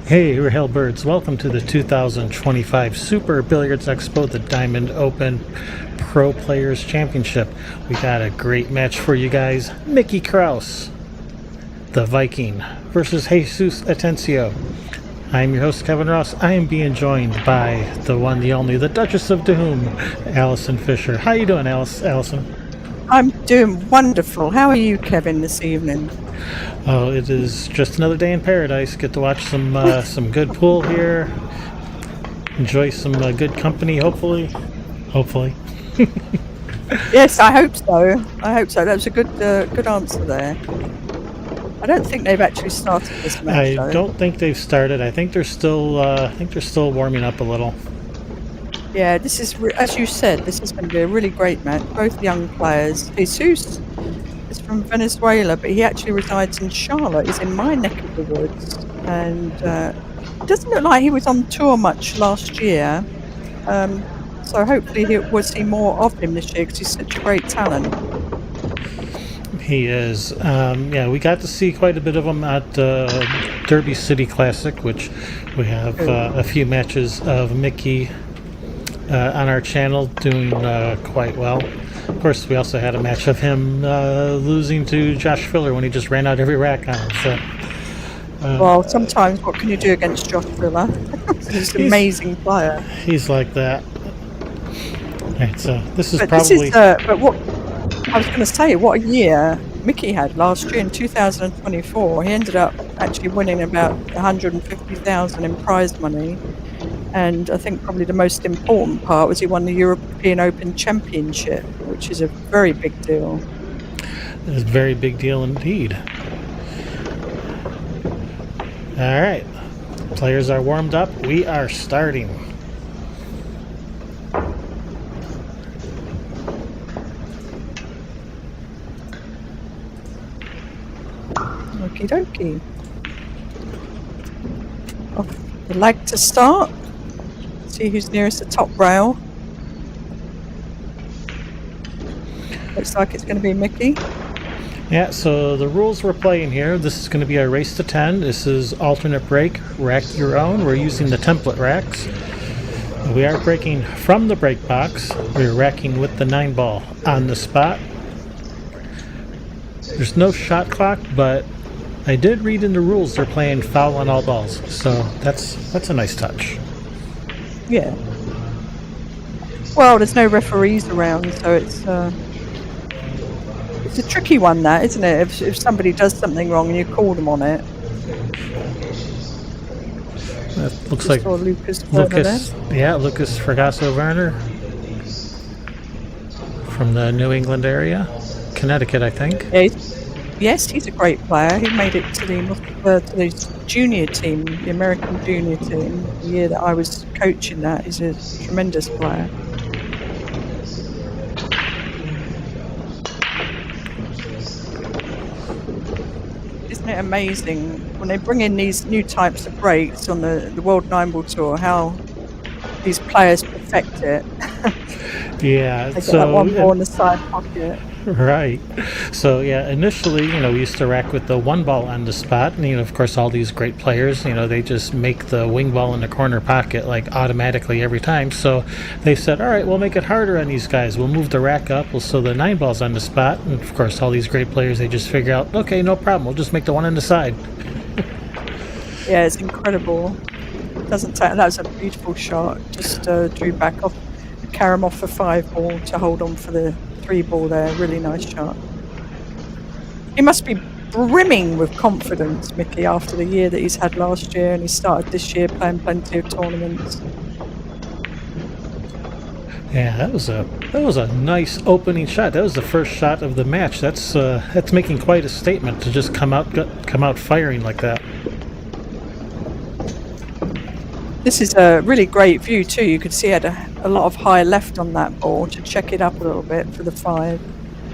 Hey, we're Hellbirds. Welcome to the 2025 Super Billiards Expo, the Diamond Open Pro Players Championship. We got a great match for you guys. Mickey Krause, the Viking, versus Jesus Atencio. I'm your host, Kevin Ross. I am being joined by the one, the only, the Duchess of Doom, Allison Fisher. How you doing, Allison? I'm doing wonderful. How are you, Kevin, this evening? Oh, it is just another day in paradise. Get to watch some good pool here. Enjoy some good company, hopefully. Hopefully. Yes, I hope so. I hope so. That was a good answer there. I don't think they've actually started this match. I don't think they've started. I think they're still warming up a little. Yeah, this is as you said. This is going to be a really great match. Both young players. Jesus is from Venezuela, but he actually resides in Charlotte. He's in my neck of the woods, and it doesn't look like he was on tour much last year. So hopefully we'll see more of him this year because he's such a great talent. He is. Yeah, we got to see quite a bit of him at Derby City Classic, which we have a few matches of Mickey on our channel doing quite well. Of course, we also had a match of him losing to Josh Filler when he just ran out every rack on him. So, well, sometimes what can you do against Josh Filler? He's an amazing player. He's like that. Right, so this is but what I was going to say, what a year Mickey had last year in 2024. He ended up actually winning about 150,000 in prize money. And I think probably the most important part was he won the European Open Championship, which is a very big deal. It's a very big deal indeed. All right. Players are warmed up. We are starting. Okie dokie. Off the leg to start. See who's nearest the top rail. Looks like it's going to be Mickey. Yeah, so the rules we're playing here, this is going to be a race to 10. This is alternate break, rack your own. We're using the template racks. We are breaking from the break box. We're racking with the 9-ball on the spot. There's no shot clock, but I did read in the rules they're playing foul on all balls. So that's a nice touch. Yeah. Well, there's no referees around, so it's a tricky one, that, isn't it? If somebody does something wrong and you call them on it. That looks like Lucas, Lucas Fragasso Werner from the New England area, Connecticut, I think. Yes, he's a great player. He made it to the junior team, the American junior team, the year that I was coaching that. He's a tremendous player. Isn't it amazing when they bring in these new types of breaks on the World Nineball Tour, how these players perfect it? Yeah, they got that one ball in the side pocket. Right. So yeah, initially, we used to rack with the 1-ball on the spot, and of course, all these great players, they just make the wing ball in the corner pocket like automatically every time. So they said, all right, we'll make it harder on these guys. We'll move the rack up, so the 9-ball's on the spot, and of course, all these great players, they just figure out, okay, no problem, we'll just make the one on the side. Yeah, it's incredible. That was a beautiful shot. Just drew back off, carry him off for 5-ball to hold on for the 3-ball there. Really nice shot. He must be brimming with confidence, Mickey, after the year that he's had last year, and he started this year playing plenty of tournaments. Yeah, that was a nice opening shot. That was the first shot of the match. That's making quite a statement to just come out firing like that. This is a really great view too. You could see he had a lot of high left on that ball to check it up a little bit for the 5.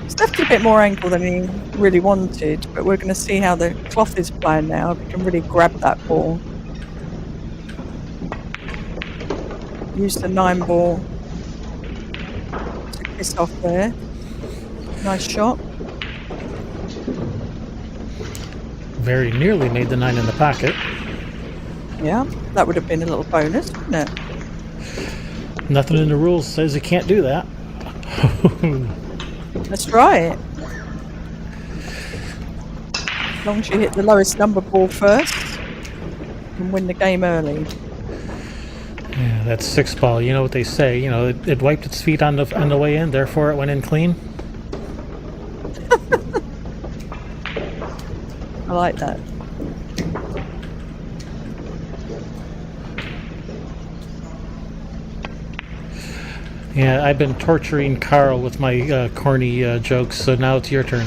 It's left a bit more angle than he really wanted, but we're going to see how the cloth is playing now. If we can really grab that ball. Use the 9-ball to kiss off there. Nice shot. Very nearly made the 9 in the pocket. Yeah, that would have been a little bonus, wouldn't it? Nothing in the rules says you can't do that. That's right. As long as you hit the lowest number ball first, you can win the game early. Yeah, that's 6-ball. You know what they say. You know, it wiped its feet on the way in, therefore it went in clean. I like that. Yeah, I've been torturing Carl with my corny jokes, so now it's your turn.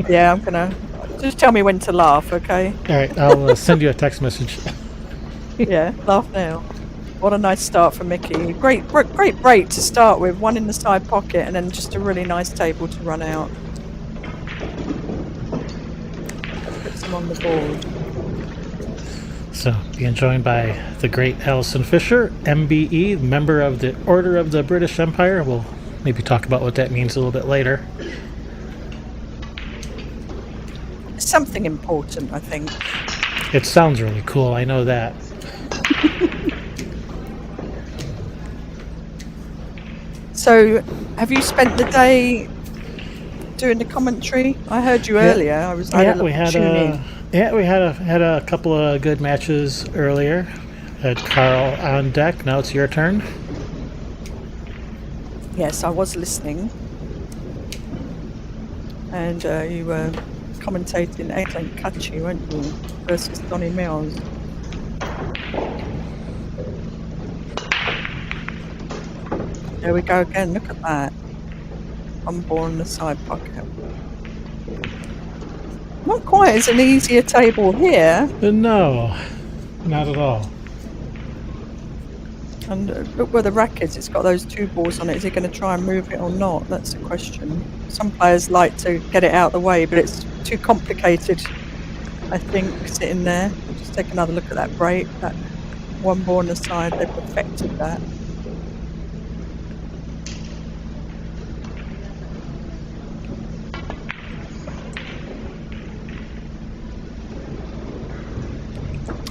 Yeah, I'm gonna just tell me when to laugh, okay? All right, I'll send you a text message. Yeah, laugh now. What a nice start for Mickey. Great break to start with. One in the side pocket, and then just a really nice table to run out. Puts him on the board. So, being joined by the great Allison Fisher, MBE, member of the Order of the British Empire. We'll maybe talk about what that means a little bit later. It's something important, I think. It sounds really cool, I know that. So, have you spent the day doing the commentary? I heard you earlier. I had a couple of good matches earlier. Had Carl on deck. Now it's your turn. Yes, I was listening, and you were commentating Aileen Kachi, weren't you, versus Donny Mills? There we go again. Look at that. On board in the side pocket. Not quite as an easier table here. No, not at all. And look where the rack is. It's got those two balls on it. Is he going to try and move it or not? That's the question. Some players like to get it out of the way, but it's too complicated, I think, sitting there. Just take another look at that break. That one ball on the side, they've perfected that.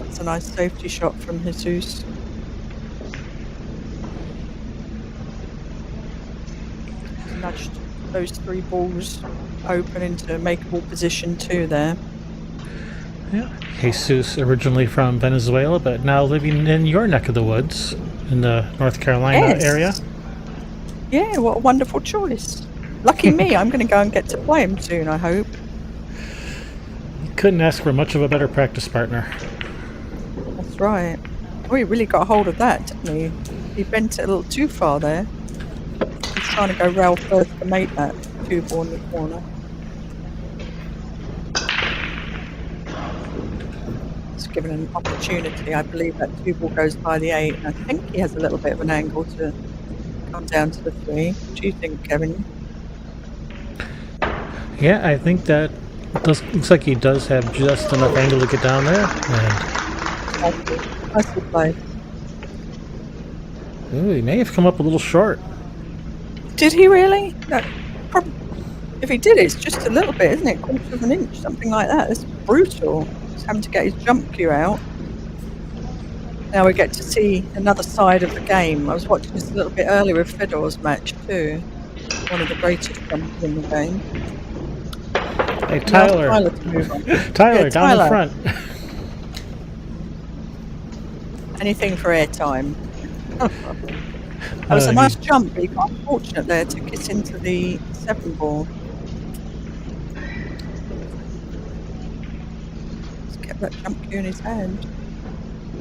It's a nice safety shot from Jesus. Nudged those three balls open into makeable position too there. Yeah. Jesus, originally from Venezuela, but now living in your neck of the woods in the North Carolina area. Yeah, what a wonderful choice. Lucky me, I'm going to go and get to play him soon, I hope. You couldn't ask for much of a better practice partner. That's right. Oh, he really got hold of that, didn't he? He bent it a little too far there. He's trying to go rail first to make that two ball in the corner. It's given an opportunity. I believe that two ball goes by the 8. And I think he has a little bit of an angle to come down to the 3. What do you think, Kevin? Yeah, I think that looks like he does have just enough angle to get down there. Nice play. Ooh, he may have come up a little short. Did he really? No, if he did, it's just a little bit, isn't it? 1/4 of an inch, something like that. It's brutal. He's having to get his jump cue out. Now we get to see another side of the game. I was watching this a little bit earlier with Fedor's match too. One of the greatest jumpers in the game. Hey, Tyler. Tyler, down in front. Anything for airtime. That was a nice jump, but he got unfortunate there to get into the 7 ball. Just kept that jump cue in his hand.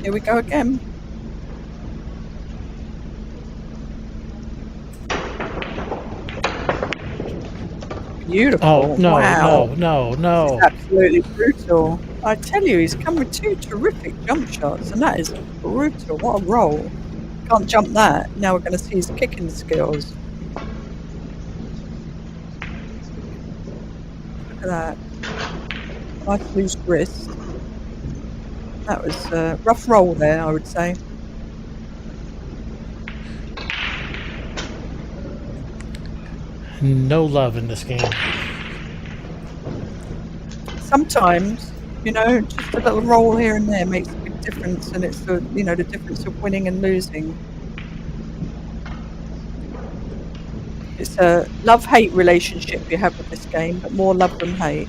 Here we go again. Beautiful. Oh, no, wow. no. This is absolutely brutal. I tell you, he's come with 2 terrific jump shots, and that is brutal. What a roll. Can't jump that. Now we're going to see his kicking skills. Look at that. Nice loose wrist. That was a rough roll there, I would say. No love in this game. Sometimes, you know, just a little roll here and there makes a big difference, and it's the the difference of winning and losing. It's a love-hate relationship you have with this game, but more love than hate.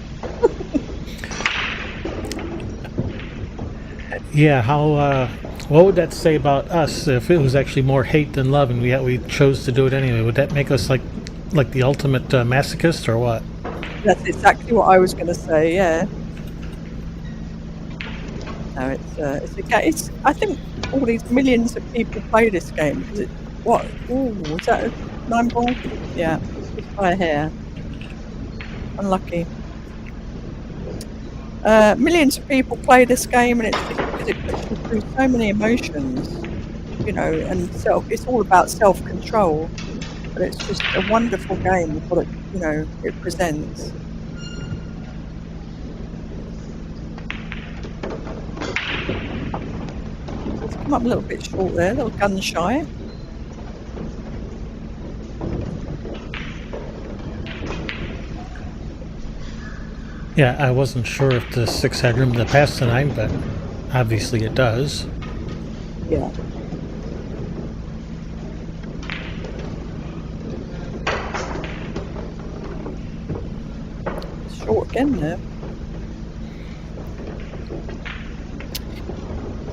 Yeah, how what would that say about us if it was actually more hate than love, and we chose to do it anyway? Would that make us like the ultimate masochist, or what? That's exactly what I was going to say. Yeah. No, it's a game. It's I think all these millions of people play this game because it. What? Ooh, was that a Nineball? Yeah, just by a hair. Unlucky. Millions of people play this game, and it's just because it puts you through so many emotions, and it's all about self-control. But it's just a wonderful game with what it presents. It's come up a little bit short there, a little gun shy. Yeah, I wasn't sure if the 6 had room to pass the 9, but obviously it does. Yeah. Short again there.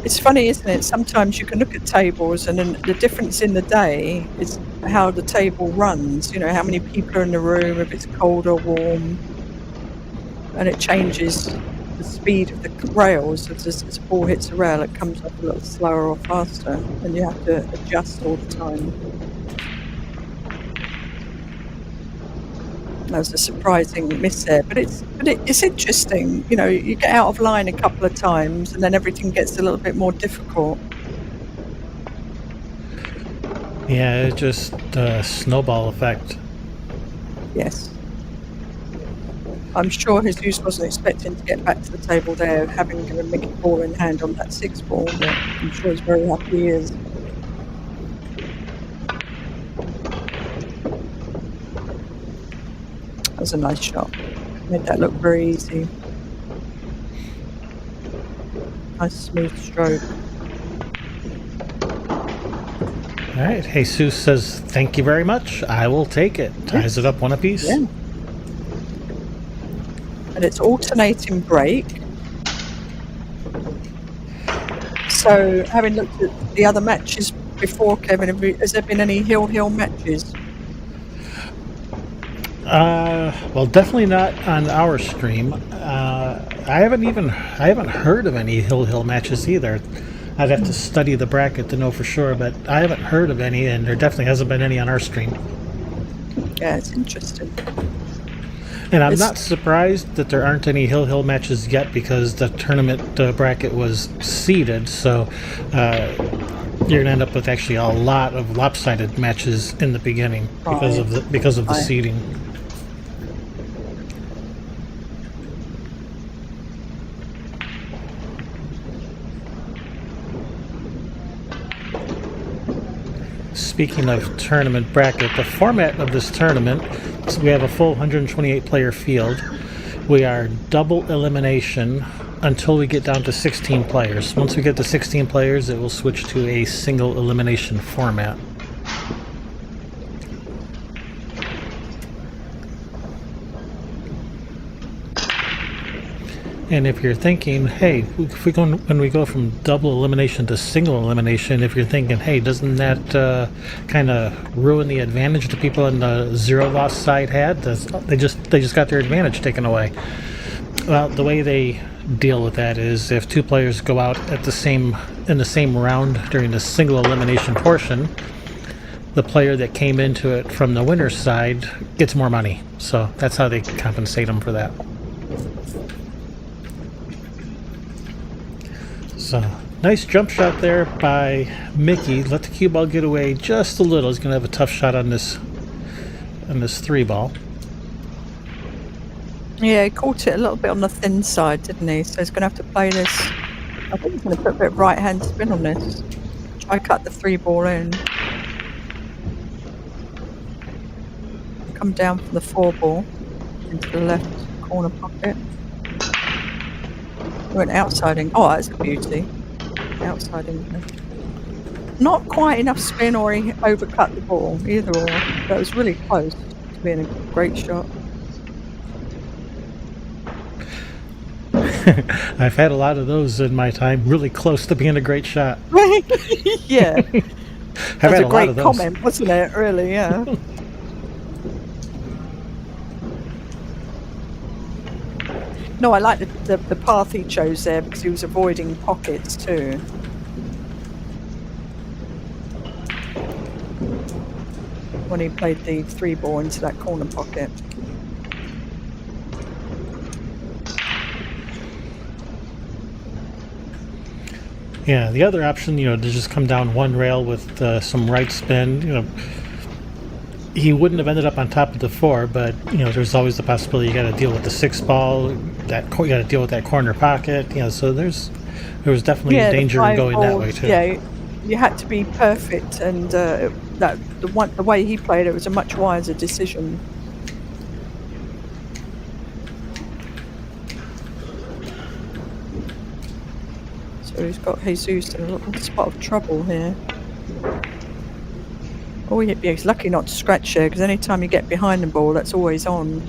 It's funny, isn't it? Sometimes you can look at tables, and then the difference in the day is how the table runs. How many people are in the room, if it's cold or warm, and it changes the speed of the rails. As the ball hits the rail, it comes up a little slower or faster, and you have to adjust all the time. That was a surprising miss there, but it's interesting. You get out of line a couple of times, and then everything gets a little bit more difficult. Yeah, it's just the snowball effect. Yes. I'm sure Jesus wasn't expecting to get back to the table there, having given Mickey ball in hand on that 6 ball, but I'm sure he's very happy he is. That was a nice shot. Made that look very easy. Nice smooth stroke. All right, Jesus says, thank you very much. I will take it. Ties it up 1 apiece. Yeah. And it's alternating break. So, having looked at the other matches before, Kevin, has there been any hill matches? Well, definitely not on our stream. I haven't heard of any hill matches either. I'd have to study the bracket to know for sure, but I haven't heard of any, and there definitely hasn't been any on our stream. Yeah, it's interesting. And I'm not surprised that there aren't any hill matches yet, because the tournament bracket was seeded, so you're gonna end up with actually a lot of lopsided matches in the beginning because of the seeding. Speaking of tournament bracket, the format of this tournament, so we have a full 128 player field. We are double elimination until we get down to 16 players. Once we get to 16 players, it will switch to a single elimination format. And if you're thinking, hey, when we go from double elimination to single elimination, if you're thinking, hey, doesn't that kind of ruin the advantage the people on the 0 loss side had? They just got their advantage taken away. Well, the way they deal with that is if 2 players go out in the same round during the single elimination portion, the player that came into it from the winner's side gets more money. So that's how they compensate them for that. So, nice jump shot there by Mickey. Let the cue ball get away just a little. He's going to have a tough shot on this 3 ball. Yeah, he caught it a little bit on the thin side, didn't he? So he's going to have to play this. I think he's going to put a bit of right-hand spin on this. Try cut the 3 ball in. Come down from the 4 ball into the left corner pocket. Went outside and oh, that's a beauty. outside English. Not quite enough spin, or he overcut the ball, either or. That was really close to being a great shot. I've had a lot of those in my time, really close to being a great shot. Yeah. I've That's had a a lot great of those. comment, wasn't it? Really, yeah. No, I like the path he chose there because he was avoiding pockets too. When he played the 3-ball into that corner pocket. Yeah, the other option, to just come down one rail with some right spin, he wouldn't have ended up on top of the 4, but there's always the possibility you got to deal with the 6-ball. You got to deal with that corner pocket. So there was definitely danger in going that way too. Yeah, you had to be perfect, and the way he played it was a much wiser decision. So he's got Jesus in a little spot of trouble here. Oh, yeah, he's lucky not to scratch there, because any time you get behind the ball, that's always on.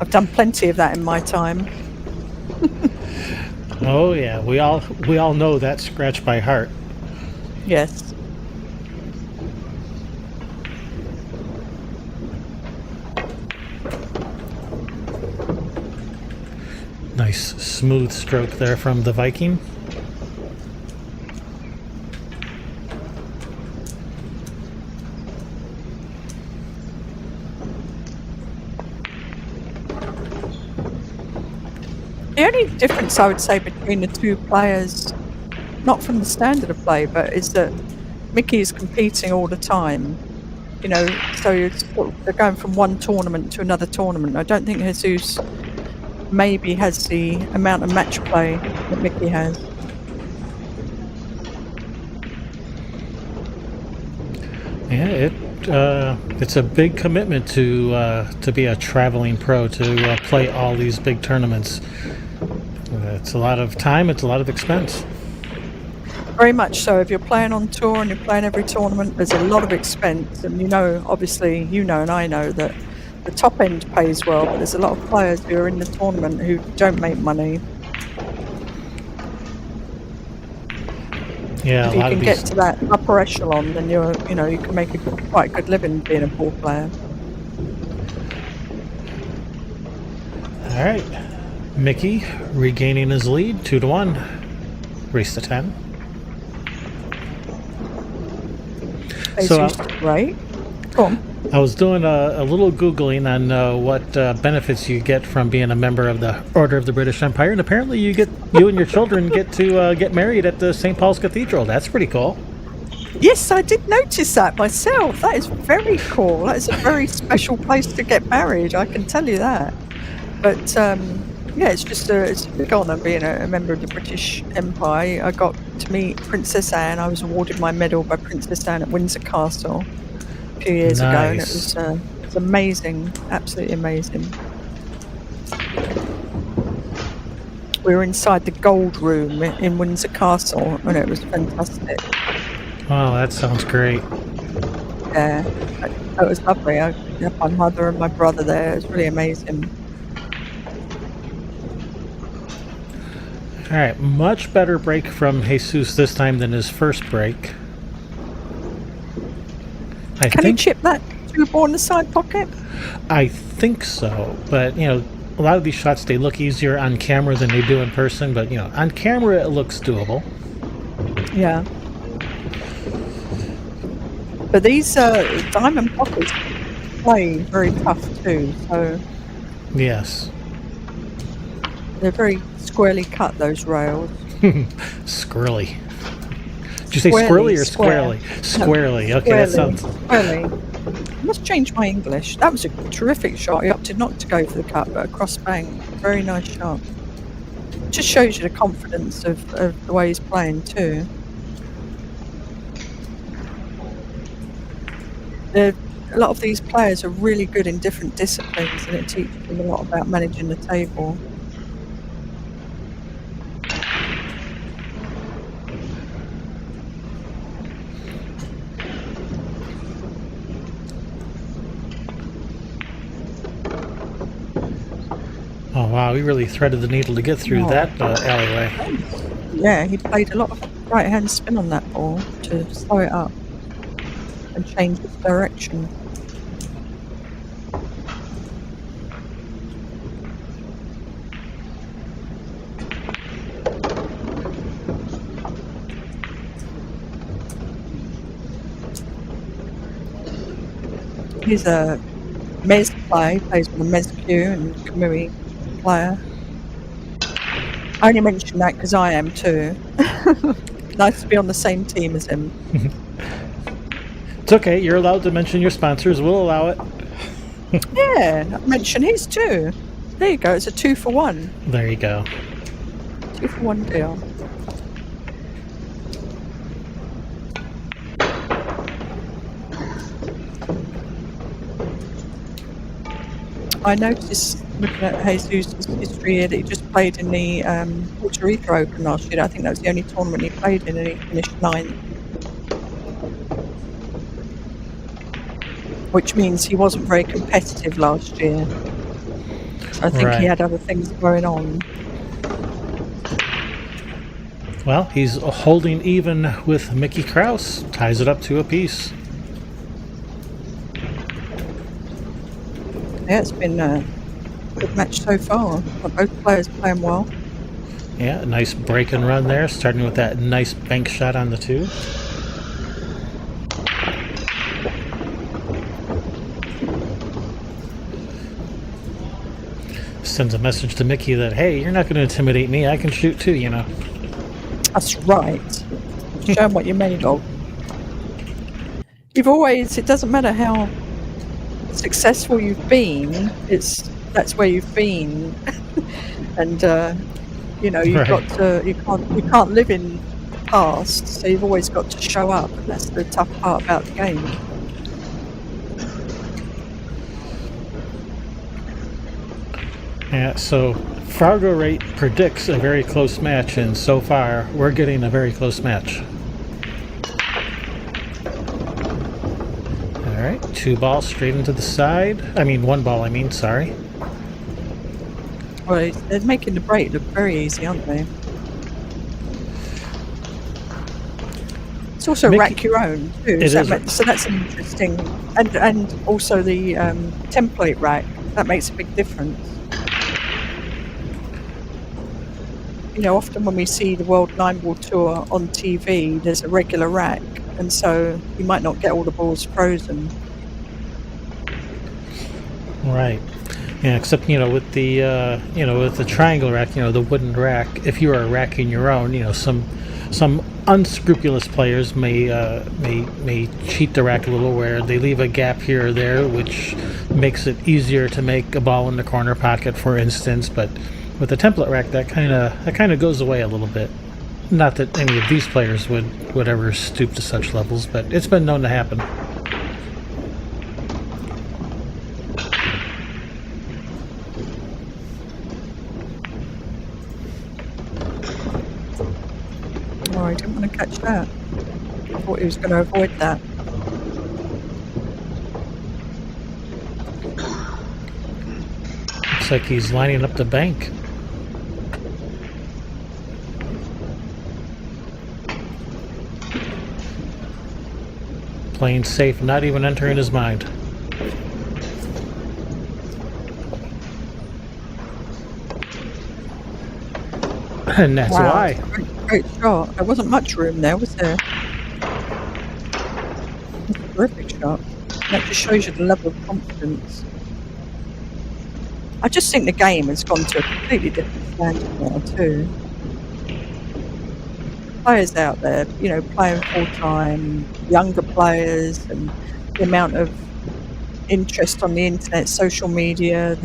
I've done plenty of that in my time. Oh yeah, we all know that scratch by heart. Yes. Nice smooth stroke there from the Viking. The only difference I would say between the two players, not from the standard of play, but is that Mickey is competing all the time. So they're going from one tournament to another tournament. I don't think Jesus maybe has the amount of match play that Mickey has. Yeah, it's a big commitment to be a traveling pro, to play all these big tournaments. It's a lot of time. It's a lot of expense. Very much so. If you're playing on tour and you're playing every tournament, there's a lot of expense. And obviously, and I know that the top end pays well, but there's a lot of players who are in the tournament who don't make money. Yeah, if you can get to that upper echelon, then you can make quite a good living being a pool player. All right, Mickey regaining his lead, 2-1, race to 10. Right. Go on. I was doing a little Googling on what benefits you get from being a member of the Order of the British Empire, and apparently you and your children get to get married at the St. Paul's Cathedral. That's pretty cool. Yes, I did notice that myself. That is very cool. That is a very special place to get married, I can tell you that. But it's a big honour being a member of the British Empire. I got to meet Princess Anne. I was awarded my medal by Princess Anne at Windsor Castle a few years ago, and it was amazing, absolutely amazing. We were inside the gold room in Windsor Castle, and it was fantastic. Oh, that sounds great. Yeah, it was lovely. I had my mother and my brother there. It was really amazing. All right, much better break from Jesus this time than his first break. Can he chip that 2-ball in the side pocket? I think so, but a lot of these shots, they look easier on camera than they do in person, but on camera it looks doable. Yeah. But these diamond pockets play very tough too, so Yes. they're very squarely cut, those rails. Squirrely. Did you say squirrely or squarely? Squarely. Okay, that sounds... Squarely. I must change my English. That was a terrific shot. He opted not to go for the cut, but a cross bank. Very nice shot. Just shows you the confidence of the way he's playing too. A lot of these players are really good in different disciplines, and it teaches them a lot about managing the table. Oh wow, he really threaded the needle to get through Oh, that alleyway. yeah, he played a lot of right-hand spin on that ball to slow it up and change its direction. He's a Mez player. He plays with a Mez Q and Kamui player. I only mention that because I am too. Nice to be on the same team as him. It's okay, you're allowed to mention your sponsors, we'll allow it. Yeah, mention his too. There you go. It's a 2-for-1. There you go. 2-for-1 deal. I noticed looking at Jesus' history here that he just played in the Puerto Rico Open last year. I think that was the only tournament he played in, and he finished 9th. Which means he wasn't very competitive last year. So I think Right. he had other things going on. Well, he's holding even with Mickey Krause. Ties it up to a piece. Yeah, it's been a good match so far. Both players playing well. Yeah, nice break and run there, starting with that nice bank shot on the 2. Sends a message to Mickey that, hey, you're not going to intimidate me. I can shoot too, you know. That's right. Show 'em what you're made of. You've always, it doesn't matter how successful you've been, that's where you've been. And you know, you've Right. got to, you can't live in the past, so you've always got to show up, and that's the tough part about the game. Yeah, so Fargo Rate predicts a very close match, and so far we're getting a very close match. All right, 2 balls straight into the side. I mean, 1 ball, sorry. Well, they're making the break look very easy, aren't they? It's also Mickey- rack your own too. It So, is. so that's interesting, and also the template rack, that makes a big difference. You know, often when we see the World Nineball Tour on TV, there's a regular rack, and so you might not get all the balls frozen. Right. Yeah, except with the with the triangle rack, the wooden rack. If you are racking your own, some unscrupulous players may cheat the rack a little, where they leave a gap here or there, which makes it easier to make a ball in the corner pocket, for instance. But with the template rack, that kind of goes away a little bit. Not that any of these players would ever stoop to such levels, but it's been known to happen. Oh, I didn't want to catch that. I thought he was going to avoid that. Looks like he's lining up the bank. Playing safe, not even entering his mind. And that's Wow, why. great shot. There wasn't much room there, was there? That's a terrific shot. That just shows you the level of confidence. I just think the game has gone to a completely different standard now too. Players out there, playing full time, younger players, and the amount of interest on the internet, social media,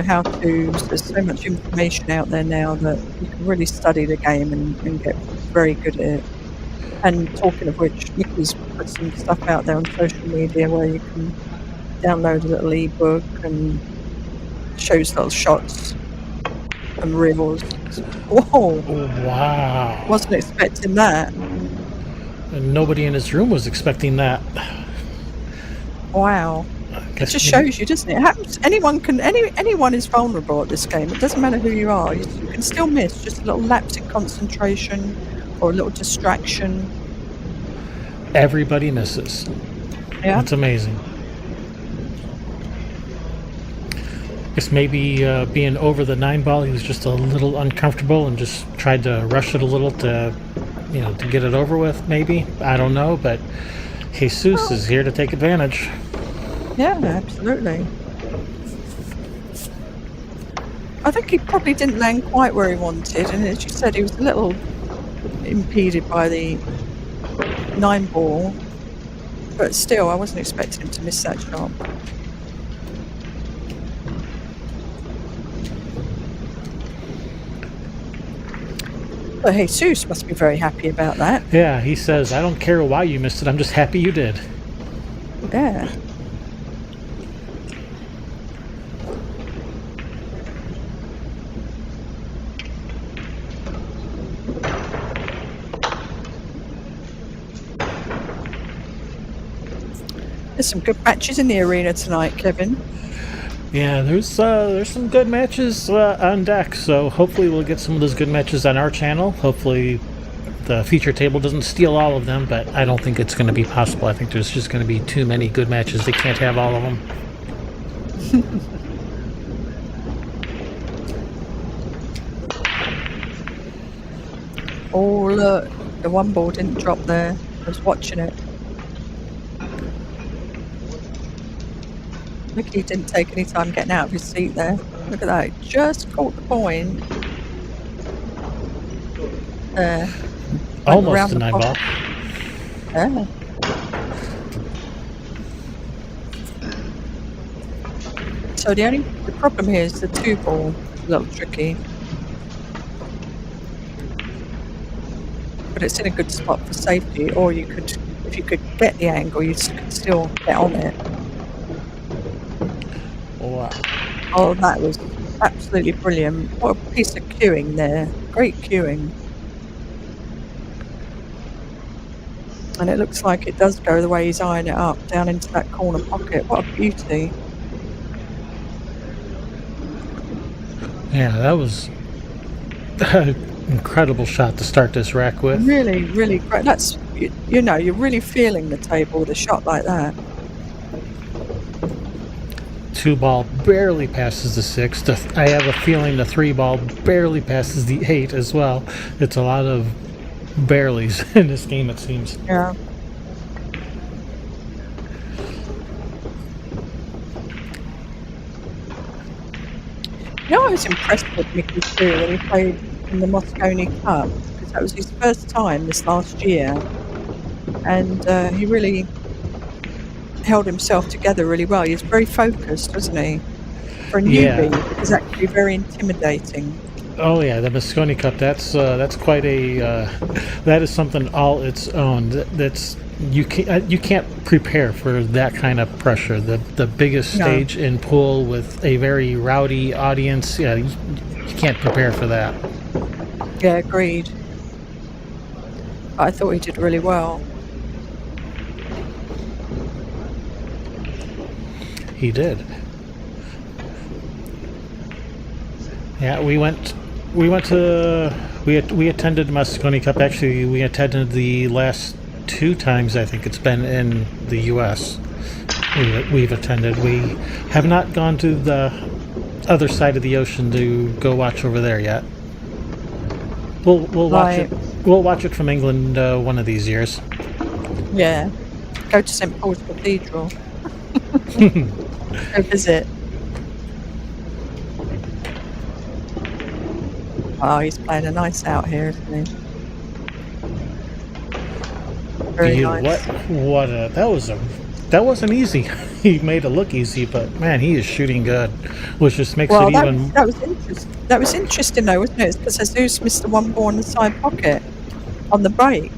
how-tos. There's so much information out there now that you can really study the game and get very good at it. And talking of which, Nikki's put some stuff out there on social media where you can download a little ebook and shows little shots and reels. Whoa! Wow. Wasn't expecting that. And nobody in his room was expecting that. Wow. It just shows you, doesn't it? It happens. Anyone is vulnerable at this game. It doesn't matter who you are. You can still miss just a little lapse in concentration or a little distraction. Everybody misses. Yeah. It's amazing. Guess maybe being over the 9-ball, he was just a little uncomfortable and just tried to rush it a little to, to get it over with. Maybe, I don't know, but Jesus is here to take advantage. Yeah, absolutely. I think he probably didn't land quite where he wanted, and as you said, he was a little impeded by the 9-ball. But still, I wasn't expecting him to miss that shot. But Jesus must be very happy about that. Yeah, he says, I don't care why you missed it, I'm just happy you did. Yeah. There's some good matches in the arena tonight, Kevin. Yeah, there's some good matches on deck, so hopefully we'll get some of those good matches on our channel. Hopefully the feature table doesn't steal all of them, but I don't think it's going to be possible. I think there's just going to be too many good matches. They can't have all of them. Oh, look, the 1-ball didn't drop there. I was watching it. Look, he didn't take any time getting out of his seat there. Look at that. Just caught the point. There. Almost a 9-ball. Yeah. So the problem here is the 2-ball. A little tricky. But it's in a good spot for safety, or you could, if you could get the angle, you could still get on it. Wow. Oh, that was absolutely brilliant. What a piece of cueing there. Great cueing. And it looks like it does go the way he's eyeing it up, down into that corner pocket. What a beauty. Yeah, that was an incredible shot to start this rack with. Really, really great. That's, you're really feeling the table with a shot like that. 2-ball barely passes the 6. I have a feeling the 3-ball barely passes the 8 as well. It's a lot of bareleys in this game, it seems. Yeah. I was impressed with Mickey too when he played in the Moscone Cup, because that was his first time this last year, and he really held himself together really well. He was very focused, wasn't he? For a newbie, it was actually very intimidating. Oh yeah, the Moscone Cup. That's quite a. That is something all its own. That's you can't prepare for that kind of pressure. The biggest stage in pool with a very rowdy audience. Yeah, you can't prepare for that. Yeah, agreed. I thought he did really well. He did. Yeah, we attended Moscone Cup. Actually, we attended the last 2 times I think it's been in the U.S. We've attended. We have not gone to the other side of the ocean to go watch over there yet. We'll watch it. We'll watch it from England one of these years. Yeah, go to St Paul's Cathedral. Go visit. Oh, he's playing a nice out here, isn't he? Very nice. That wasn't easy. He made it look easy, but man, he is shooting good, which just makes it even. That was interesting though, wasn't it? It's because Jesus missed the 1-ball in the side pocket on the break,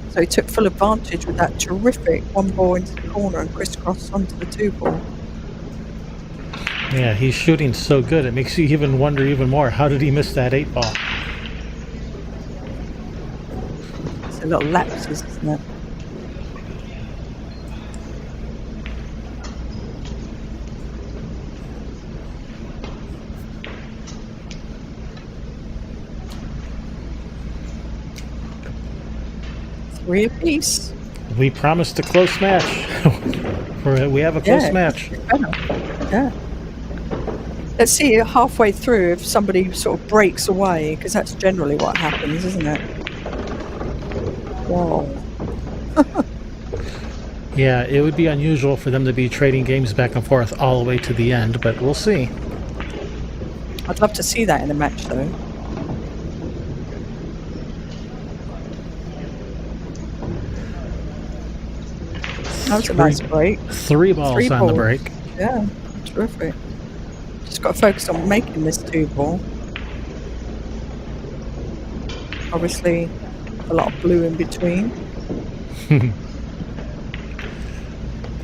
so he took full advantage with that terrific 1-ball into the corner and crisscross onto the 2-ball. Yeah, he's shooting so good. It makes you even wonder even more. How did he miss that 8-ball? It's a little lapses, isn't it? 3 apiece. We promised a close match. We have a close Yeah, match. it's better. Yeah. Let's see halfway through if somebody sort of breaks away, because that's generally what happens, isn't it? Whoa. Yeah, it would be unusual for them to be trading games back and forth all the way to the end, but we'll see. I'd love to see that in a match, though. That was a nice break. 3 balls on the break. Yeah, terrific. Just got to focus on making this 2-ball. Obviously, a lot of blue in between.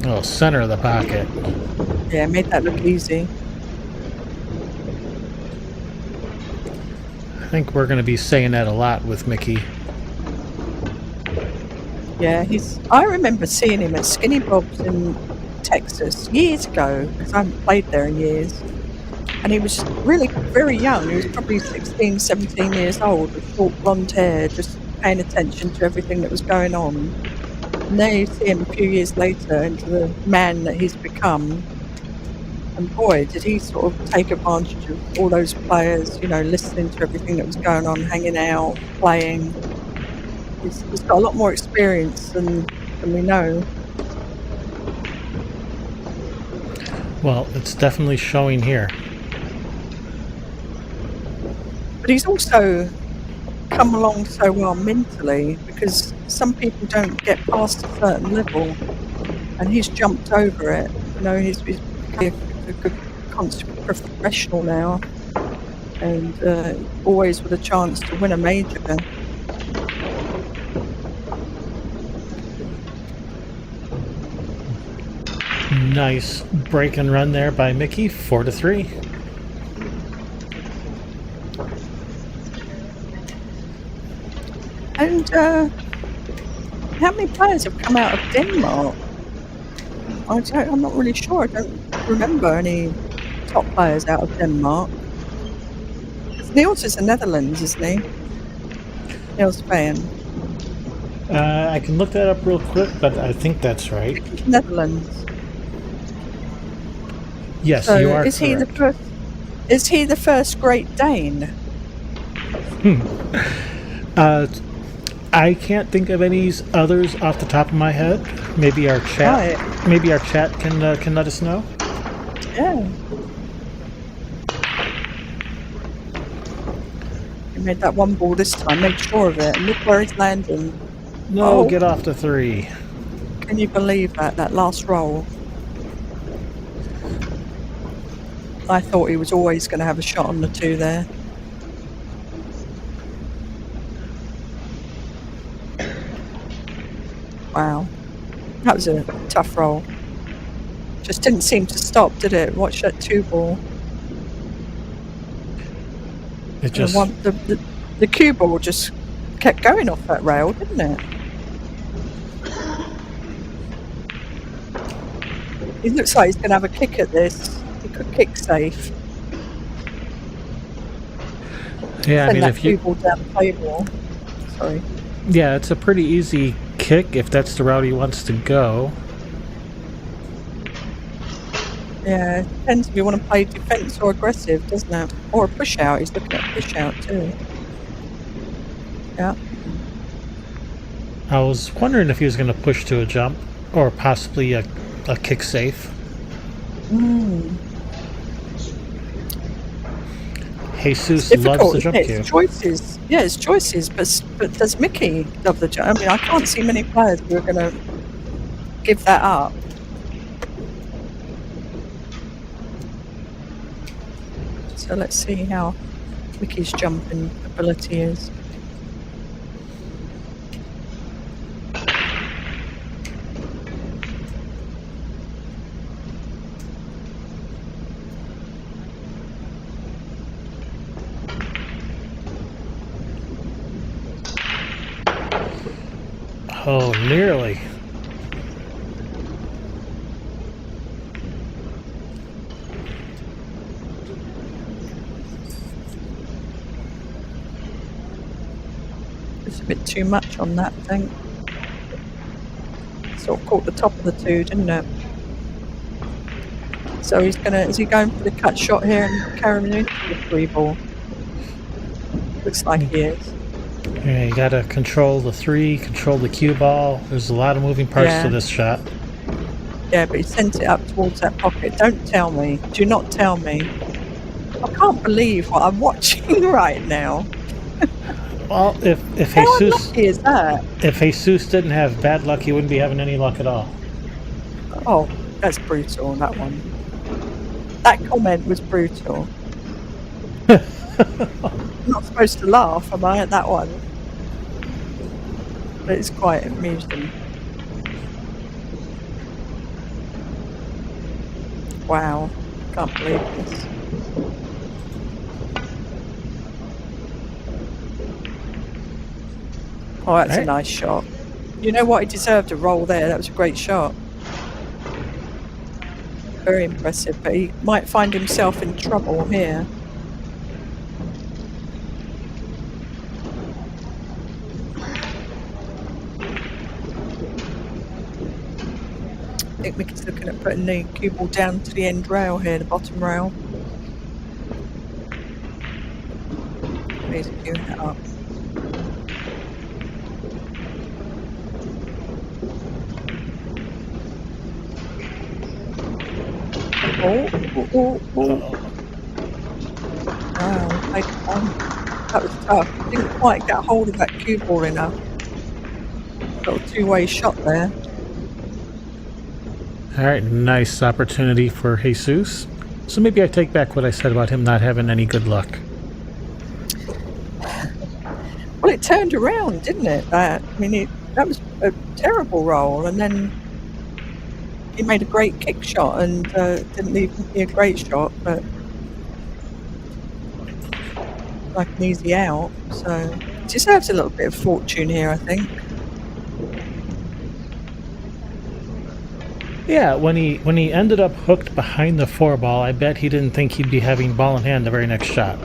Oh, center of the pocket. Yeah, made that look easy. I think we're going to be saying that a lot with Mickey. Yeah, I remember seeing him at Skinny Bob's in Texas years ago, because I haven't played there in years. And he was really very young. He was probably 16, 17 years old, with short blonde hair, just paying attention to everything that was going on. And there you see him a few years later into the man that he's become. And boy, did he sort of take advantage of all those players, listening to everything that was going on, hanging out, playing. He's got a lot more experience than we know. Well, it's definitely showing here. But he's also come along so well mentally, because some people don't get past a certain level, and he's jumped over it. He's a good professional now, and always with a chance to win a major. Nice break and run there by Mickey, 4-3. And how many players have come out of Denmark? I'm not really sure. I don't remember any top players out of Denmark. Niels is the Netherlands, isn't he? Niels Van. I can look that up real quick, but I think that's right. Netherlands. Yes, so you are is correct. Is he the first Great Dane? I can't think of any others off the top of my head. Maybe our chat. Right. Maybe our chat can let us know. Yeah. He made that 1 ball this time. Made sure of it. And look where he's landing. No, get off the 3. Can you believe that last roll? I thought he was always going to have a shot on the 2 there. Wow. That was a tough roll. Just didn't seem to stop, did it? Watch that 2-ball. It just... The cue ball just kept going off that rail, didn't it? He looks like he's going to have a kick at this. He could kick safe. Yeah, I mean, if you... ball down the table. Sorry. Yeah, it's a pretty easy kick if that's the route he wants to go. Yeah, it depends if you want to play defence or aggressive, doesn't it? Or a push out. He's looking at push out too. Yeah. I was wondering if he was going to push to a jump or possibly a kick safe. Jesus loves the jump cue. It's choices. Yeah, it's choices. But does Mickey love the jump? I mean, I can't see many players who are going to give that up. So let's see how Mickey's jumping ability is. Oh, nearly. It's a bit too much on that, I think. sort of caught the top of the two, didn't it? So is he going for the cut shot here and carrying into the 3-ball? Looks like he is. Yeah, you gotta control the 3, control the cue ball. There's a lot of moving parts to this shot. Yeah, but he sent it up towards that pocket. Don't tell me. Do not tell me. I can't believe what I'm watching right now. Well, if How Jesus unlucky is that? if Jesus didn't have bad luck, he wouldn't be having any luck at all. Oh, that's brutal, that one. That comment was brutal. I'm not supposed to laugh, am I, at that one? But it's quite amusing. Wow, can't believe this. Oh, that's a nice shot. You know what? He deserved a roll there. That was a great shot. Very impressive, but he might find himself in trouble here. I think Mickey's looking at putting the cue ball down to the end rail here, the bottom rail. He's queuing it up. Oh. Wow, that was tough. Didn't quite get hold of that cue ball enough. Got a two-way shot there. All right, nice opportunity for Jesus. So maybe I take back what I said about him not having any good luck. Well, it turned around, didn't it? That was a terrible roll, and then he made a great kick shot and didn't leave me a great shot, but like an easy out. So he deserves a little bit of fortune here, I think. Yeah, when he ended up hooked behind the 4-ball, I bet he didn't think he'd be having ball in hand the very next shot.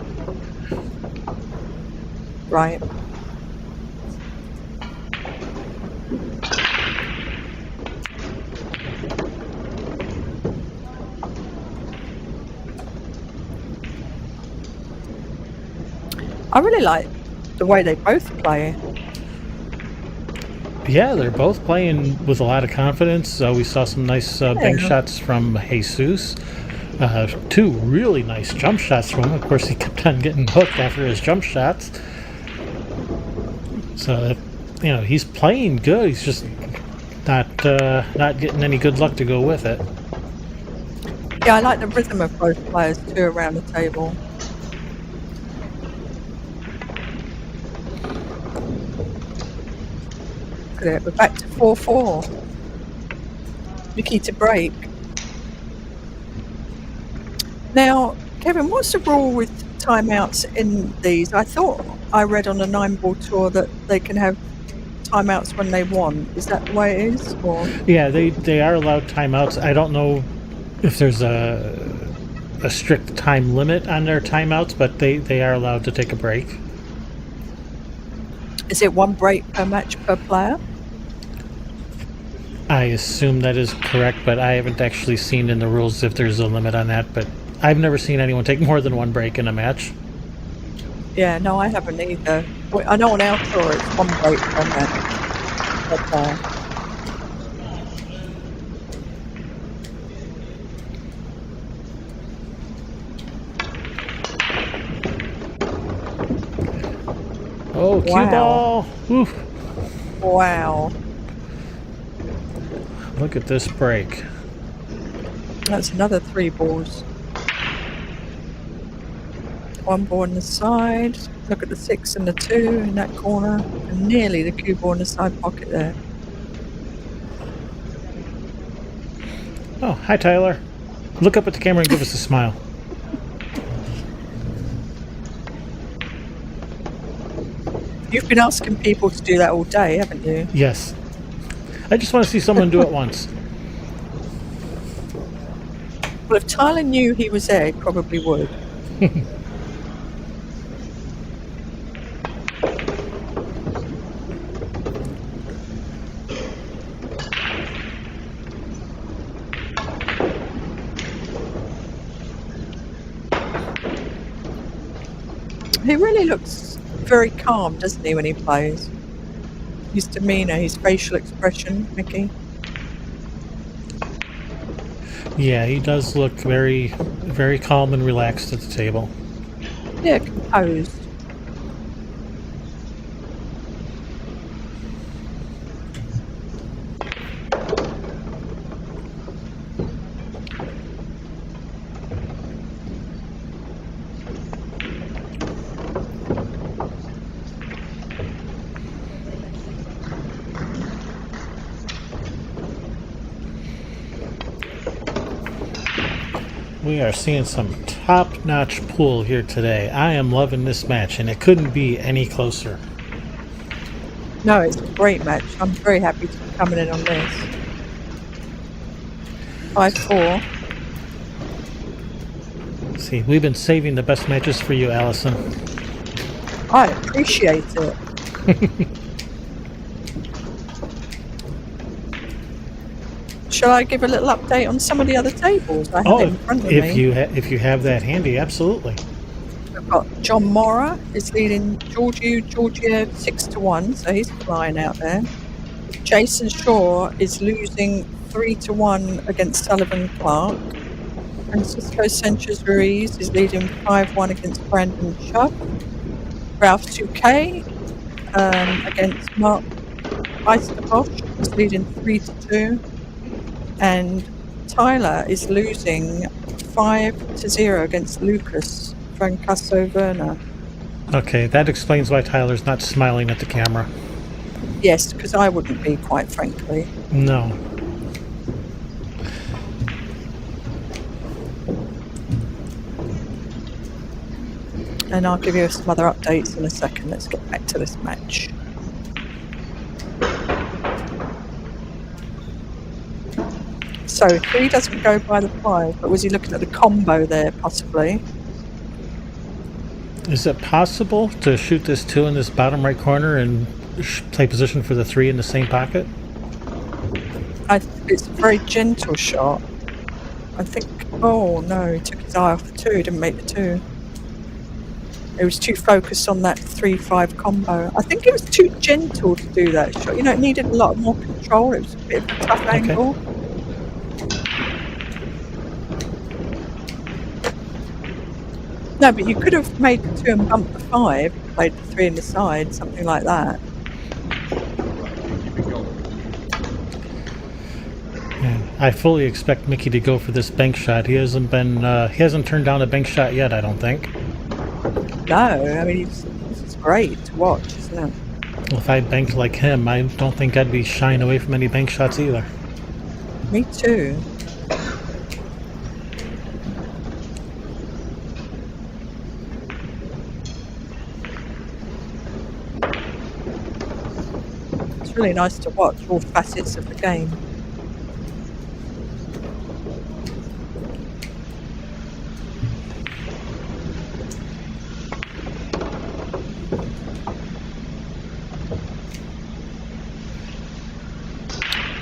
Right. I really like the way they both play. Yeah, they're both playing with a lot of confidence. We saw some nice bank shots from Jesus. 2 really nice jump shots from him. Of course, he kept on getting hooked after his jump shots. So, he's playing good. He's just not getting any good luck to go with it. Yeah, I like the rhythm of both players too around the table. Look at it, we're back to 4-4. Mickey to break. Now, Kevin, what's the rule with timeouts in these? I thought I read on the Nineball tour that they can have timeouts when they want. Is that the way it is? Or? Yeah, they are allowed timeouts. I don't know if there's a strict time limit on their timeouts, but they are allowed to take a break. Is it 1 break per match per player? I assume that is correct, but I haven't actually seen in the rules if there's a limit on that, but I've never seen anyone take more than 1 break in a match. Yeah, no, I haven't either. I know on our tour it's 1 break per match per player. Oh, cue ball! Oof. Wow. Look at this break. That's another 3 balls. 1 ball on the side. Look at the 6 and the 2 in that corner. And nearly the cue ball in the side pocket there. Oh, hi Tyler. Look up at the camera and give us a smile. You've been asking people to do that all day, haven't you? Yes. I just want to see someone do it once. Well, if Tyler knew he was there, he probably would. He really looks very calm, doesn't he, when he plays? His demeanour, his facial expression, Mickey. Yeah, he does look very, very calm and relaxed at the table. Yeah, composed. We are seeing some top-notch pool here today. I am loving this match, and it couldn't be any closer. No, it's a great match. I'm very happy to be coming in on this. 5-4. See, we've been saving the best matches for you, Allison. I appreciate it. Shall I give a little update on some of the other tables I have in front of me? If you have that handy, absolutely. We've got John Mora is leading Georgia 6-1, so he's flying out there. Jason Shaw is losing 3-1 against Sullivan Clark. Francisco Sanchez Ruiz is leading 5-1 against Brandon Schuff. Ralph 2K against Mark Eisterbosch is leading 3-2. And Tyler is losing 5-0 against Lucas Francasso Werner. Okay, that explains why Tyler's not smiling at the camera. Yes, because I wouldn't be, quite frankly. No. And I'll give you some other updates in a second. Let's get back to this match. So he doesn't go by the 5, but was he looking at the combo there, possibly? Is it possible to shoot this 2 in this bottom right corner and play position for the 3 in the same pocket? It's a very gentle shot. I think... Oh, no, he took his eye off the 2. He didn't make the 2. It was too focused on that 3-5 combo. I think it was too gentle to do that shot. You know, it needed a lot more control. It was a bit of a tough angle. No, but you could have made the 2 and bumped the 5, played the 3 in the side, something like that. Yeah, I fully expect Mickey to go for this bank shot. He hasn't turned down a bank shot yet, I don't think. No, I mean, this is great to watch, isn't it? Well, if I banked like him, I don't think I'd be shying away from any bank shots either. Me too. It's really nice to watch all facets of the game.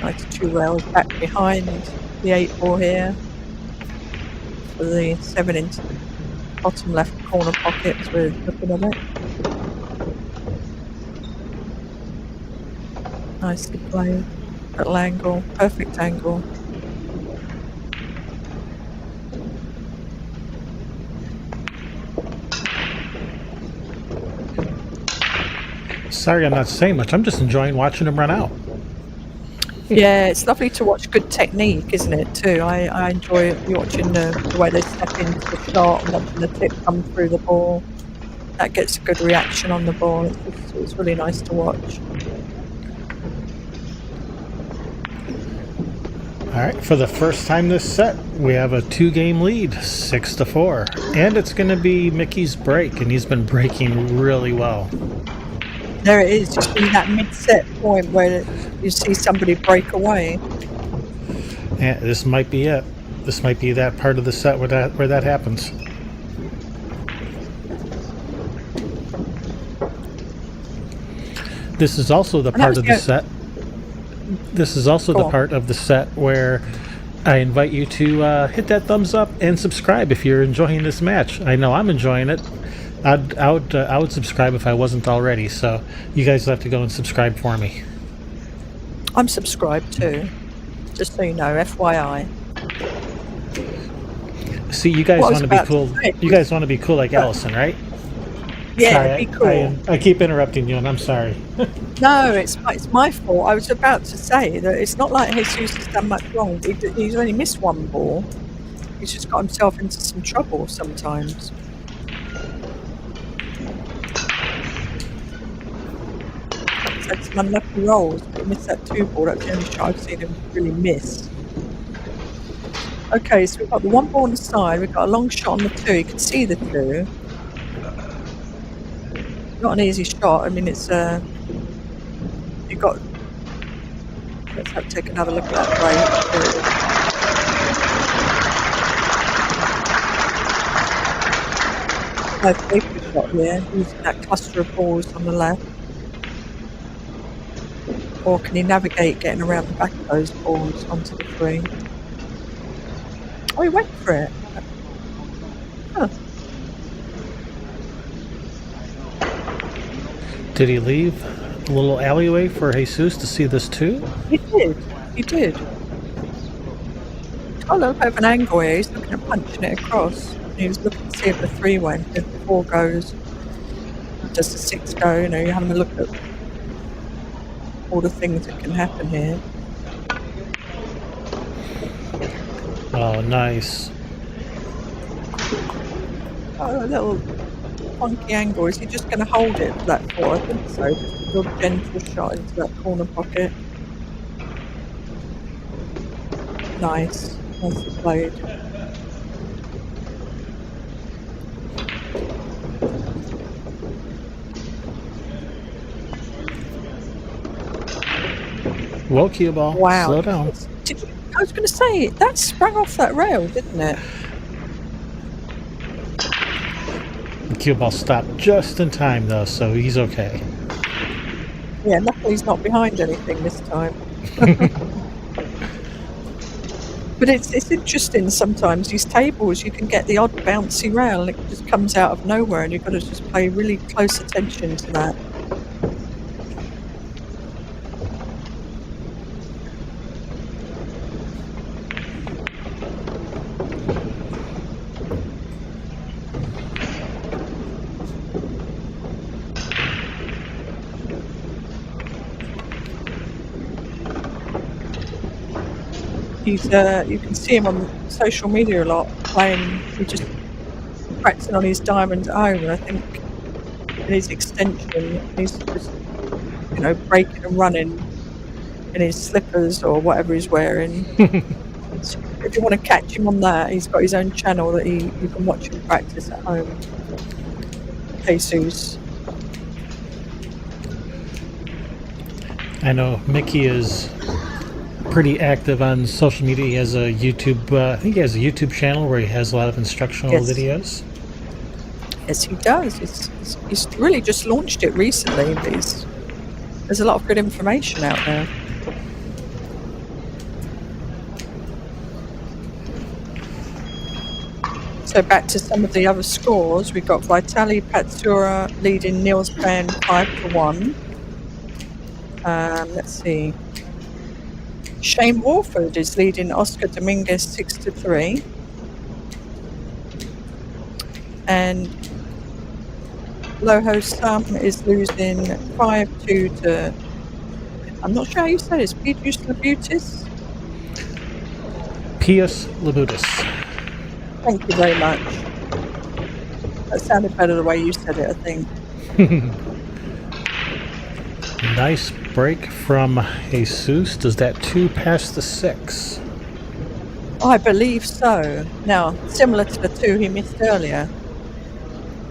Nice 2 rails back behind the 8-ball here. For the 7 into the bottom left corner pocket as we're looking at it. Nicely played. Little angle, perfect angle. Sorry I'm not saying much. I'm just enjoying watching him run out. Yeah, it's lovely to watch good technique, isn't it, too? I enjoy watching the way they step into the shot and watching the tip come through the ball. That gets a good reaction on the ball. It's really nice to watch. Alright, for the first time this set, we have a 2-game lead, 6-4. And it's going to be Mickey's break, and he's been breaking really well. There it is, just in that mid-set point where you see somebody break away. Yeah, this might be it. This might be that part of the set where that happens. This is also the part of the set. This is also the part of the set where I invite you to hit that thumbs up and subscribe if you're enjoying this match. I know I'm enjoying it, I would subscribe if I wasn't already. So you guys will have to go and subscribe for me. I'm subscribed too, just so you know, FYI. See, you guys What I was want to be about to cool. say You was, guys want to be cool like Allison, right? yeah, Sorry, be cool. I keep interrupting you, and I'm sorry. No, it's my fault. I was about to say that it's not like Jesus has done much wrong. He's only missed one ball. He's just got himself into some trouble sometimes. He's had some unlucky rolls, but he missed that 2 ball. That's the only shot I've seen him really miss. Okay, so we've got the 1 ball on the side. We've got a long shot on the 2. You can see the 2. Not an easy shot. I mean, it's you've got. Let's take another look at that break. Nice paper shot here, using that cluster of balls on the left. Or can he navigate getting around the back of those balls onto the 3? Oh, he went for it. Huh. Did he leave a little alleyway for Jesus to see this too? He did. He did. Got a little bit of an angle here. He's looking at punching it across. He was looking to see if the 3 went, if the 4 goes. Does the 6 go? You know, you're having a look at all the things that can happen here. Oh, nice. Oh, a little funky angle. Is he just going to hold it for that 4? I think so. Just a little gentle shot into that corner pocket. Nice. Nicely played. Whoa, cue ball. Wow. Slow down. I was going to say, that sprang off that rail, didn't it? The cue ball stopped just in time, though, so he's okay. Yeah, luckily he's not behind anything this time. But it's interesting sometimes, these tables, you can get the odd bouncy rail and it just comes out of nowhere and you've got to just pay really close attention to that. You can see him on social media a lot playing. He just practicing on his diamonds at home, and I think in his extension, he's just breaking and running in his slippers or whatever he's wearing. So if you want to catch him on that, he's got his own channel that you can watch him practice at home. Jesus. I know Mickey is pretty active on social media. He has a YouTube, I think he has a YouTube channel where he has a lot of instructional videos. Yes, he does. He's really just launched it recently, but there's a lot of good information out there. So back to some of the other scores. We've got Vitali Patsura leading Niels Pan 5-1. Let's see. Shane Warford is leading Oscar Dominguez 6-3. And Loho Sum is losing 5-2 to, I'm not sure how you say this, Pius Labutis? Pius Labutis. Thank you very much. That sounded better the way you said it, I think. Nice break from Jesus. Does that 2 pass the 6? I believe so. Now, similar to the 2 he missed earlier.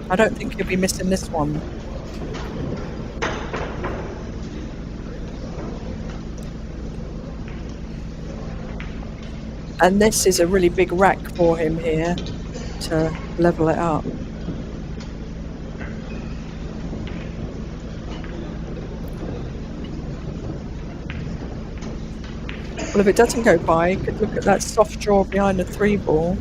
I don't think he'll be missing this one. And this is a really big rack for him here to level it up. Well, if it doesn't go by, you could look at that soft draw behind the 3 ball.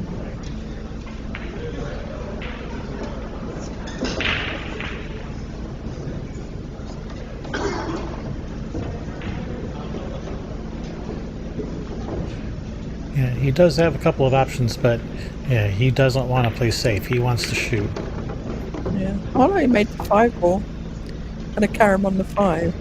he does have a couple of options, but yeah, he doesn't want to play safe. He wants to shoot. Yeah. Oh no, he made the 5 ball. Gonna carry him on the 5.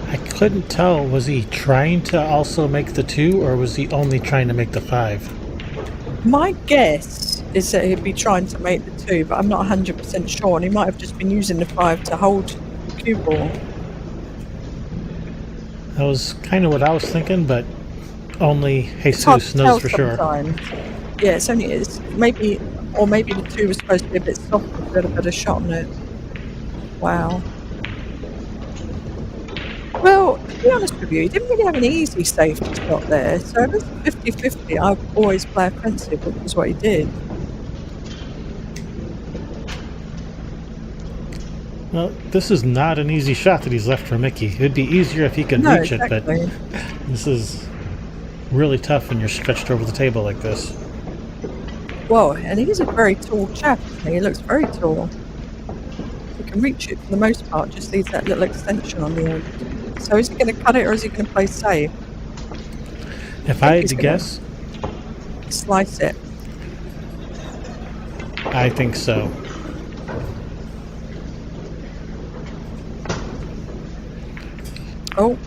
I couldn't tell, was he trying to also make the 2, or was he only trying to make the 5? My guess is that he'd be trying to make the 2, but I'm not 100% sure, and he might have just been using the 5 to hold the cue ball. That was kind of what I was thinking, but only It's hard Jesus to knows tell for sure. sometimes. Yeah, it's maybe the 2 was supposed to be a bit softer to get a better shot on it. Wow. Well, to be honest with you, he didn't really have an easy safety shot there. So if it's 50-50, I'd always play offensive, which is what he did. Well, this is not an easy shot that he's left for Mickey. It'd be easier if he could No, reach exactly. it, but this is really tough when you're stretched over the table like this. Well, and he's a very tall chap, isn't he? He looks very tall. He can reach it for the most part, just needs that little extension on the end. So is he going to cut it or is he going to play safe? If I had to guess, Slice it. I think so. Oh.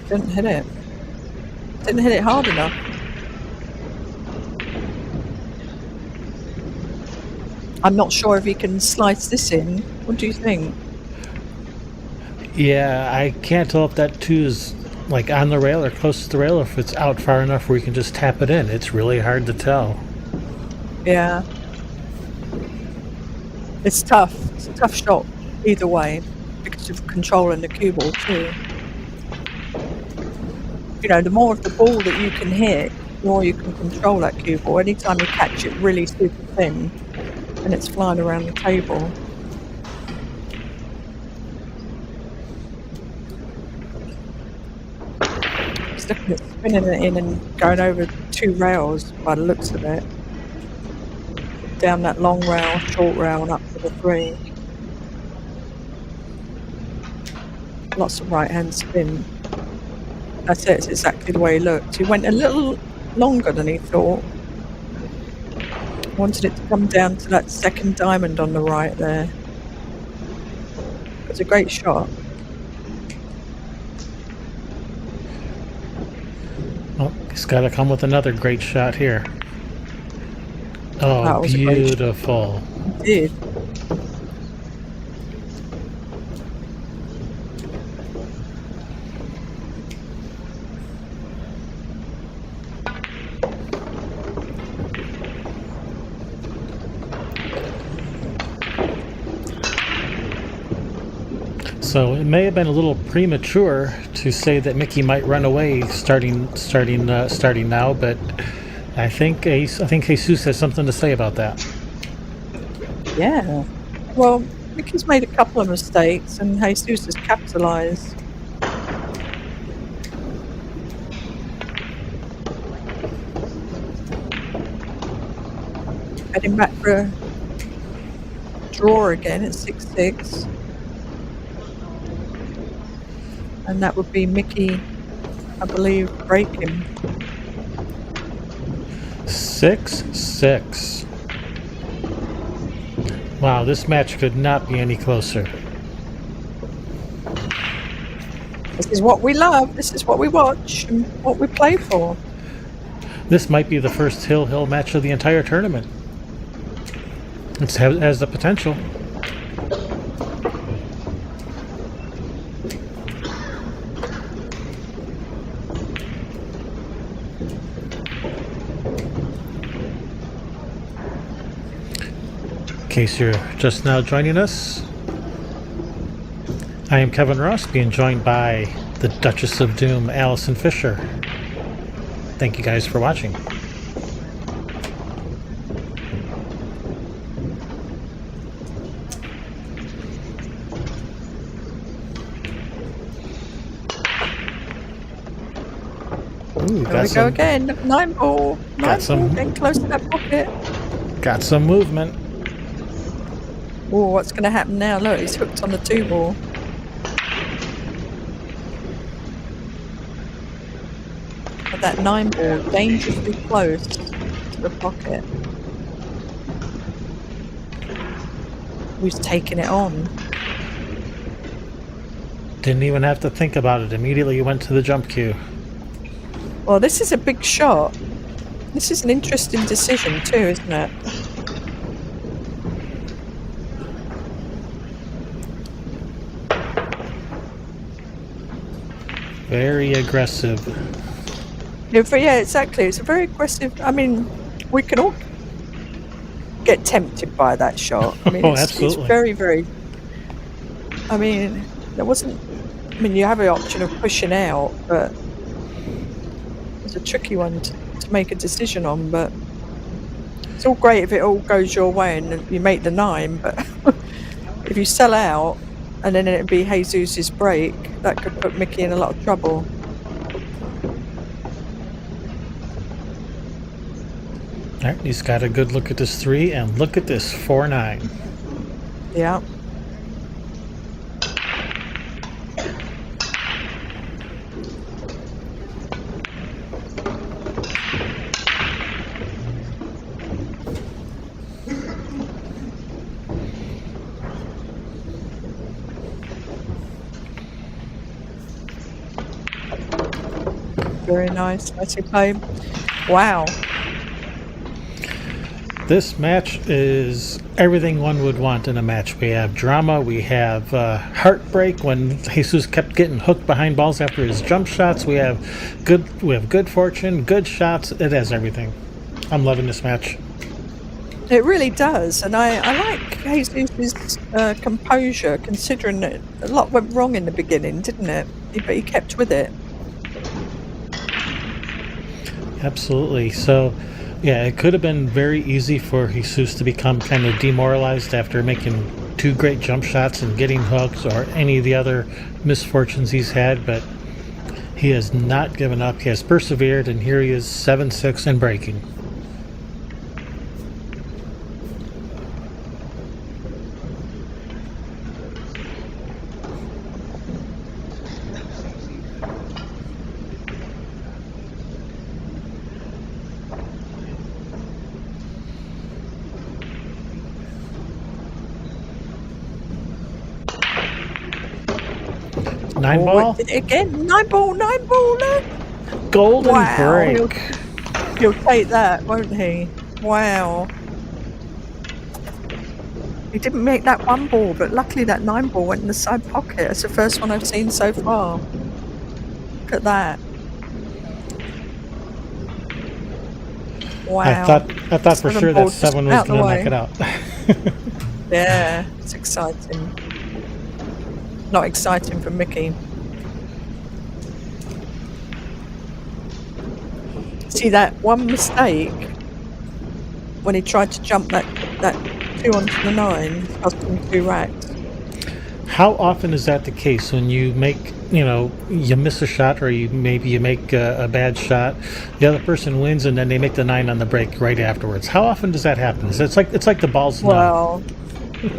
Didn't hit it. Didn't hit it hard enough. I'm not sure if he can slice this in. What do you think? Yeah, I can't tell if that 2 is like on the rail or close to the rail, or if it's out far enough where you can just tap it in. It's really hard to tell. Yeah. It's tough. It's a tough shot either way because of controlling the cue ball too. You know, the more of the ball that you can hit, the more you can control that cue ball. Anytime you catch it really super thin and it's flying around the table. Just looking at spinning it in and going over 2 rails by the looks of it. Down that long rail, short rail, and up to the 3. Lots of right-hand spin. That's it. It's exactly the way he looked. He went a little longer than he thought. Wanted it to come down to that second diamond on the right there. It's a great shot. Oh, he's got to come with another great shot here. Oh, That was a great shot. beautiful. He did. So it may have been a little premature to say that Mickey might run away starting now, but I think Jesus has something to say about that. Yeah. Well, Mickey's made a couple of mistakes and Jesus has capitalised. Heading back for a draw again at 6-6. And that would be Mickey, I believe, breaking. 6-6. Wow, this match could not be any closer. This is what we love. This is what we watch and what we play for. This might be the first Hill match of the entire tournament. It has the potential. In case you're just now joining us, I am Kevin Ross, being joined by the Duchess of Doom, Allison Fisher. Thank you guys for watching. Ooh, There we go again. Nineball. Got some- Getting close to that pocket. Got some movement. Oh, what's going to happen now? Look, he's hooked on the 2-ball. But that 9-ball dangerously close to the pocket. Who's taking it on? Didn't even have to think about it. Immediately went to the jump cue. Well, this is a big shot. This is an interesting decision too, isn't it? Very aggressive. Yeah, exactly. It's a very aggressive. I mean, we can all get tempted by that shot. I mean, it's very, very. I mean, there wasn't. I mean, you have the option of pushing out, but it's a tricky one to make a decision on. But it's all great if it all goes your way and you make the 9. But if you sell out and then it'd be Jesus's break, that could put Mickey in a lot of trouble. All right, he's got a good look at this 3, and look at this 4-9. Yeah. Very nice. Nicely played. Wow. This match is everything one would want in a match. We have drama, we have heartbreak when Jesus kept getting hooked behind balls after his jump shots. We have good fortune, good shots. It has everything. I'm loving this match. It really does, and I like Jesus' composure, considering that a lot went wrong in the beginning, didn't it? But he kept with it. Absolutely. So, yeah, it could have been very easy for Jesus to become kind of demoralized after making 2 great jump shots and getting hooked or any of the other misfortunes he's had, but he has not given up. He has persevered, and here he is 7-6 and breaking. Nineball? Again, 9-ball, look! Golden break. He'll take that, won't he? Wow. He didn't make that 1-ball, but luckily that 9-ball went in the side pocket. It's the first one I've seen so far. Look at that. Wow. I thought for sure that 7 was going to knock it out. Yeah, it's exciting. Not exciting for Mickey. See that one mistake when he tried to jump that 2 onto the 9, cost him 2 racks. How often is that the case when you make, you miss a shot, or you make a bad shot, the other person wins, and then they make the 9 on the break right afterwards? How often does that happen? It's like the ball's well,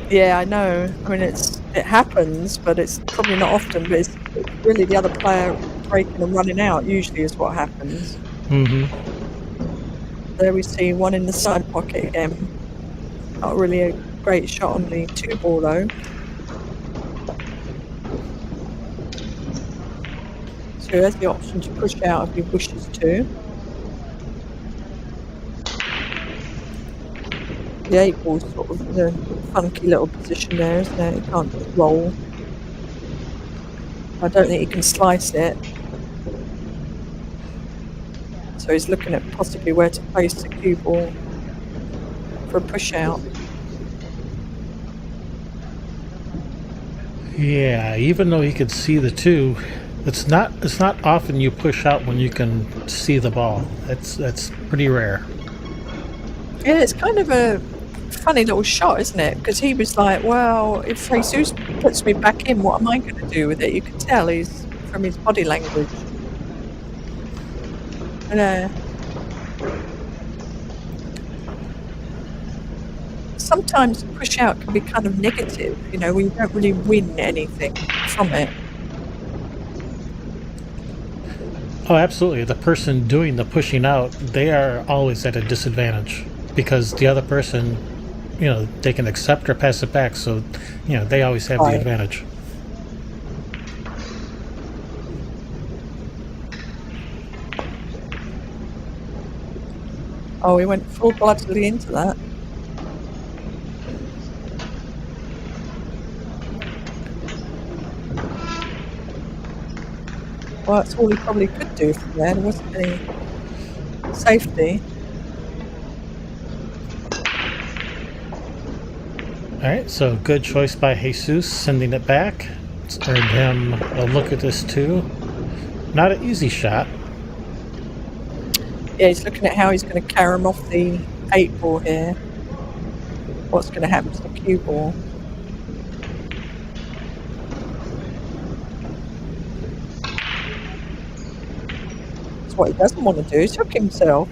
yeah, I know. I mean, it happens, but it's probably not often. But it's really the other player breaking and running out. Usually, is what happens. Mm-hmm. There we see one in the side pocket again. Not really a great shot on the 2-ball though. So he has the option to push out if he wishes to. The 8-ball's sort of in a funky little position there, isn't it? He can't just roll. I don't think he can slice it. So he's looking at possibly where to place the cue ball for a push out. Yeah, even though he could see the 2, it's not often you push out when you can see the ball. That's pretty rare. Yeah, it's kind of a funny little shot, isn't it? Because he was like, well, if Jesus puts me back in, what am I going to do with it? You can tell he's from his body language. sometimes push out can be kind of negative, you know, we don't really win anything from it. Oh, absolutely. The person doing the pushing out, they are always at a disadvantage because the other person, you know, they can accept or pass it back. So, you know, they always have the Right. advantage. Oh, we went full-bloodedly into that. Well, that's all he probably could do from there. There wasn't any safety. All right, so good choice by Jesus, sending it back. It's earned him a look at this too. Not an easy shot. Yeah, he's looking at how he's going to carry him off the 8 ball here. What's going to happen to the cue ball? That's what he doesn't want to do, is hook himself.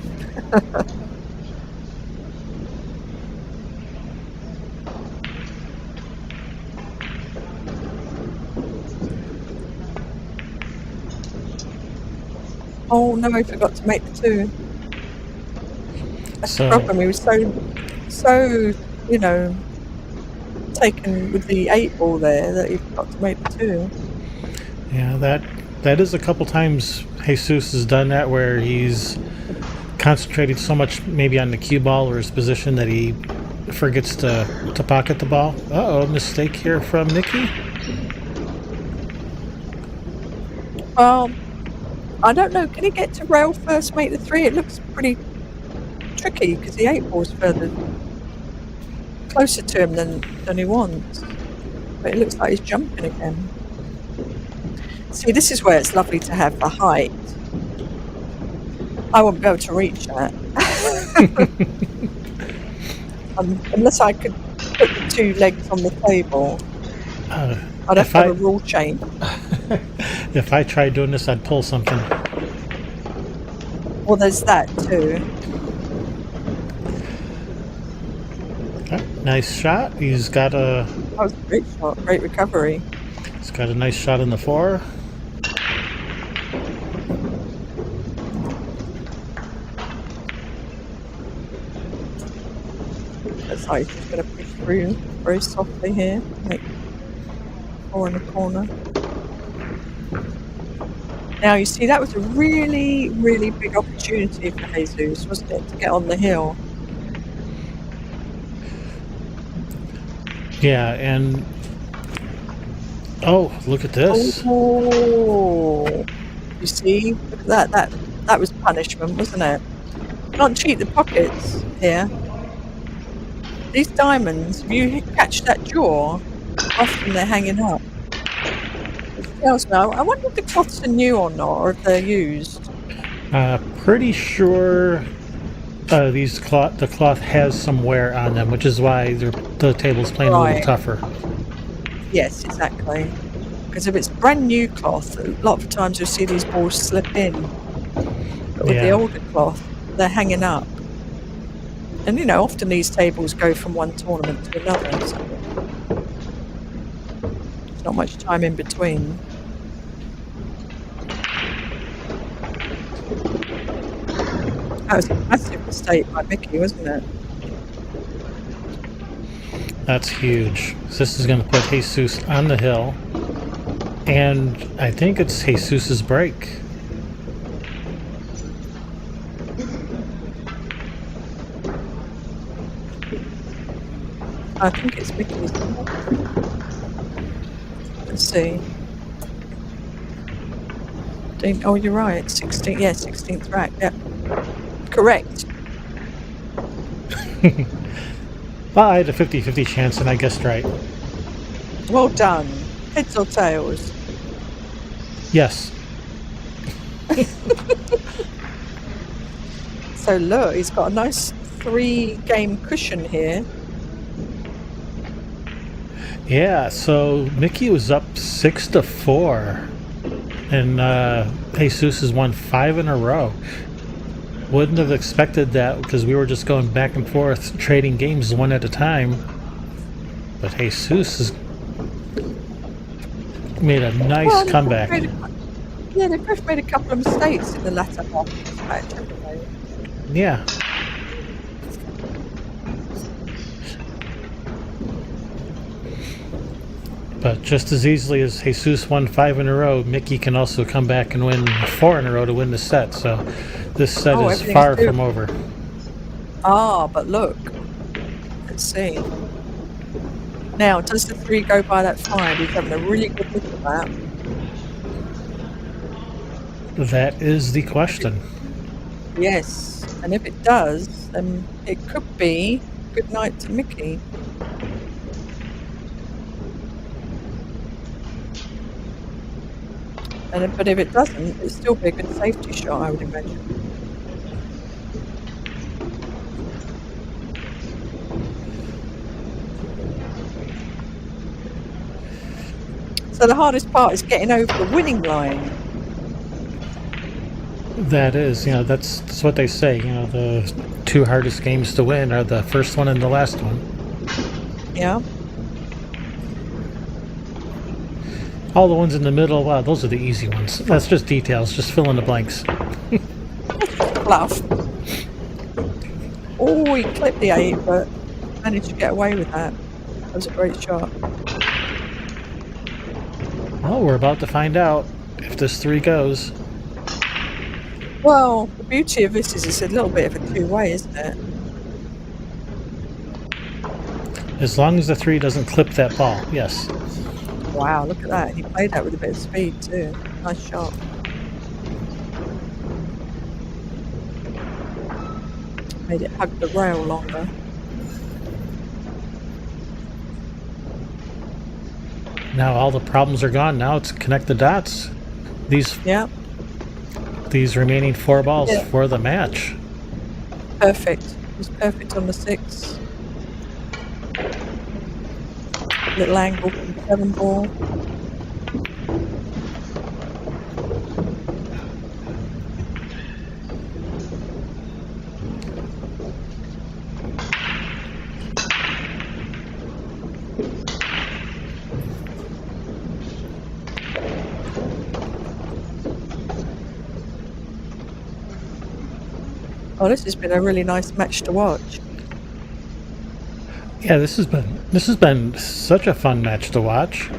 Oh no, I forgot to make the 2. That's the problem. He was so, you know, taken with the 8 ball there that he forgot to make the 2. Yeah, that is a couple times Jesus has done that where he's concentrated so much maybe on the cue ball or his position that he forgets to pocket the ball. Uh-oh, mistake here from Nikki. Well, I don't know. Can he get to rail first, make the 3? It looks pretty tricky because the 8 ball's further closer to him than he wants. But it looks like he's jumping again. See, this is where it's lovely to have the height. I won't be able to reach that. Unless I could put the 2 legs on the table. I'd have to have a rule change. If I tried doing this, I'd pull something. Well, there's that too. Okay, nice shot. He's got a... That was a great shot, great recovery. He's got a nice shot in the 4. Looks like he's just going to push through very softly here. Make 4 in the corner. Now, you see, that was a really, really big opportunity for Jesus, wasn't it, to get on the hill? Yeah, and... Oh, look at this. Oh, you see? Look at that. That was punishment, wasn't it? Can't cheat the pockets here. These diamonds, if you catch that jaw, often they're hanging up. Else now, I wonder if the cloths are new or not, or if they're used. Pretty sure the cloth has some wear on them, which is why the table's playing a little tougher. Yes, exactly. Because if it's brand new cloth, a lot of times you'll see these balls slip in. But with the older cloth, they're hanging up. And you know, often these tables go from one tournament to another. So there's not much time in between. That was a massive mistake by Mickey, wasn't it? That's huge. So this is going to put Jesus on the hill. And I think it's Jesus's break. I think it's Mickey's. Let's see. Oh, you're right. 16th, yeah, 16th rack. Yeah. Correct. Well, I had a 50-50 chance and I guessed right. Well done. Heads or tails? Yes. So look, he's got a nice 3-game cushion here. Yeah, so Mickey was up 6-4. And Jesus has won 5 in a row. Wouldn't have expected that because we were just going back and forth, trading games one at a time. But Jesus has made a nice comeback. They both made a couple of mistakes in the latter half of this match, haven't they? Yeah. But just as easily as Jesus won 5 in a row, Mickey can also come back and win 4 in a row to win the set. So this set is far from over. Ah, but look. Let's see. Now, does the 3 go by that 5? He's having a really good look at that. That is the question. Yes. And if it does, then it could be good night to Mickey. But if it doesn't, it'll still be a good safety shot, I would imagine. So the hardest part is getting over the winning line. That is, that's what they say. The 2 hardest games to win are the first one and the last one. Yeah. All the ones in the middle, wow, those are the easy ones. That's just details, just fill in the blanks. Bluff. Oh, he clipped the 8, but managed to get away with that. That was a great shot. Well, we're about to find out if this 3 goes. Well, the beauty of this is it's a little bit of a 2-way, isn't it? As long as the 3 doesn't clip that ball, yes. Wow, look at that. He played that with a bit of speed too. Nice shot. Made it hug the rail longer. Now all the problems are gone. Now it's connect the dots. These remaining 4 balls for the match. Perfect. It was perfect on the 6. Little angle from 7 ball. Oh, this has been a really nice match to watch. Yeah, this has been such a fun match to watch.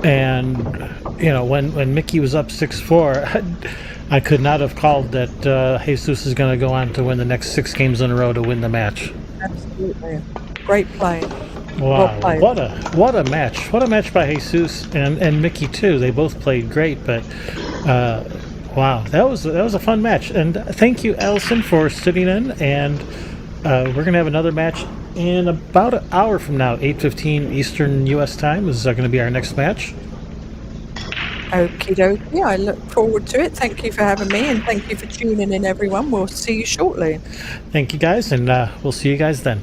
And when Mickey was up 6-4, I could not have called that Jesus is going to go on to win the next 6 games in a row to win the match. Absolutely. Great play. Wow, what a match. What a match by Jesus and Mickey too. They both played great, but wow, that was a fun match. And thank you, Allison, for sitting in. And we're going to have another match in about an hour from now, 8:15 Eastern U.S. time is going to be our next match. Okie dokie. I look forward to it. Thank you for having me, and thank you for tuning in, everyone. We'll see you shortly. Thank you, guys, and we'll see you guys then.